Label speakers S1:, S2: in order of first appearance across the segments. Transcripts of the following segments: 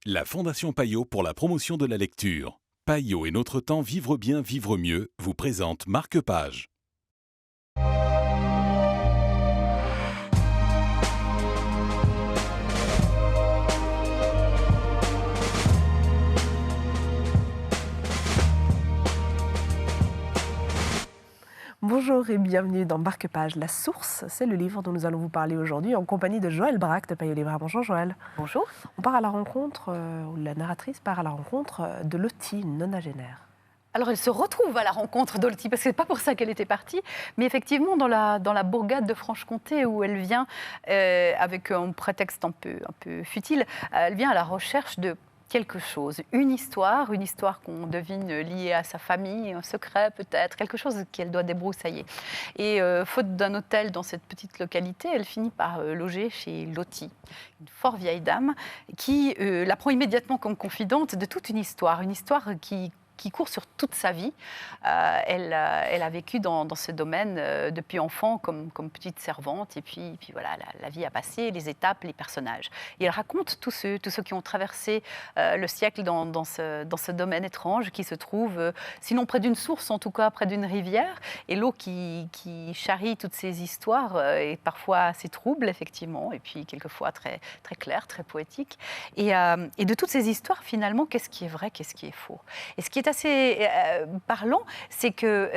S1: La Fondation Payot pour la promotion de la lecture. Payot et notre temps vivre bien, vivre mieux vous présente Marque-Page.
S2: Bonjour et bienvenue dans Marque-Page. La source, c'est le livre dont nous allons vous parler aujourd'hui en compagnie de Joëlle Braque de Payot Livre. Bonjour Joëlle.
S3: Bonjour.
S2: On part à la rencontre, ou la narratrice part à la rencontre de Lottie, une nonagénaire.
S3: Alors elle se retrouve à la rencontre d'Olti, parce que ce n'est pas pour ça qu'elle était partie, mais effectivement dans la bourgade de Franche-Comté où elle vient, avec un prétexte un peu futile, elle vient à la recherche de quelque chose, une histoire qu'on devine liée à sa famille, un secret peut-être, quelque chose qu'elle doit débroussailler. Et faute d'un hôtel dans cette petite localité, elle finit par loger chez Lottie, une fort vieille dame, qui la prend immédiatement comme confidente de toute une histoire qui court sur toute sa vie. Elle a vécu dans ce domaine depuis enfant comme petite servante. Et puis voilà, la vie a passé, les étapes, les personnages. Et elle raconte tous ceux qui ont traversé le siècle dans ce domaine étrange qui se trouve, sinon près d'une source, en tout cas près d'une rivière. Et l'eau qui charrie toutes ces histoires est parfois assez trouble, effectivement, et puis quelquefois très, très claire, très poétique. Et de toutes ces histoires, finalement, qu'est-ce qui est vrai, qu'est-ce qui est faux? Et ce qui est assez parlant, c'est que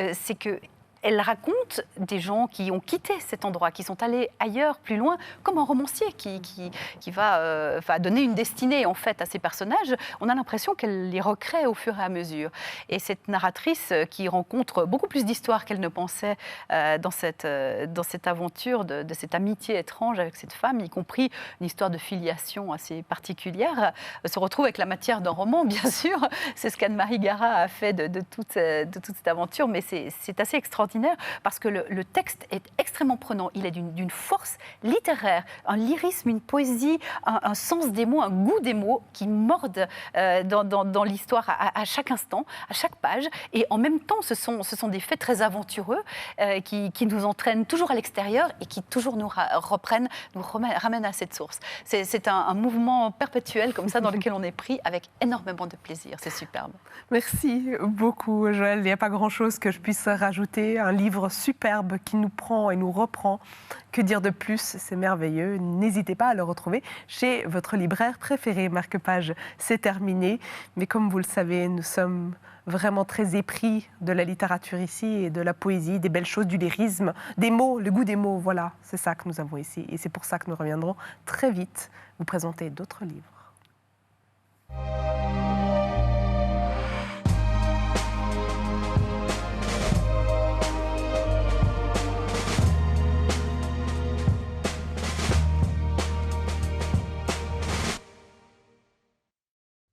S3: elle raconte des gens qui ont quitté cet endroit, qui sont allés ailleurs, plus loin, comme un romancier qui va donner une destinée en fait à ces personnages. On a l'impression qu'elle les recrée au fur et à mesure. Et cette narratrice qui rencontre beaucoup plus d'histoires qu'elle ne pensait dans cette aventure, de cette amitié étrange avec cette femme, y compris une histoire de filiation assez particulière, se retrouve avec la matière d'un roman, bien sûr. C'est ce qu'Anne-Marie Garat a fait de toute cette aventure, mais c'est assez extraordinaire parce que le texte est extrêmement prenant. Il est d'une force littéraire, un lyrisme, une poésie, un sens des mots, un goût des mots qui mordent dans l'histoire à chaque instant, à chaque page. Et en même temps, ce sont des faits très aventureux qui nous entraînent toujours à l'extérieur et qui toujours nous ramènent à cette source. C'est un mouvement perpétuel comme ça dans lequel on est pris avec énormément de plaisir. C'est superbe.
S2: Merci beaucoup Joëlle. Il n'y a pas grand-chose que je puisse rajouter. Un livre superbe qui nous prend et nous reprend. Que dire de plus? C'est merveilleux. N'hésitez pas à le retrouver chez votre libraire préféré. Marque-Page, c'est terminé. Mais comme vous le savez, nous sommes vraiment très épris de la littérature ici et de la poésie, des belles choses, du lyrisme, des mots, le goût des mots. Voilà, c'est ça que nous avons ici. Et c'est pour ça que nous reviendrons très vite vous présenter d'autres livres.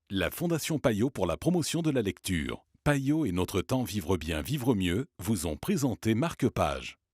S1: La Fondation Payot pour la promotion de la lecture. Payot et notre temps vivre bien, vivre mieux vous ont présenté Marque-Page.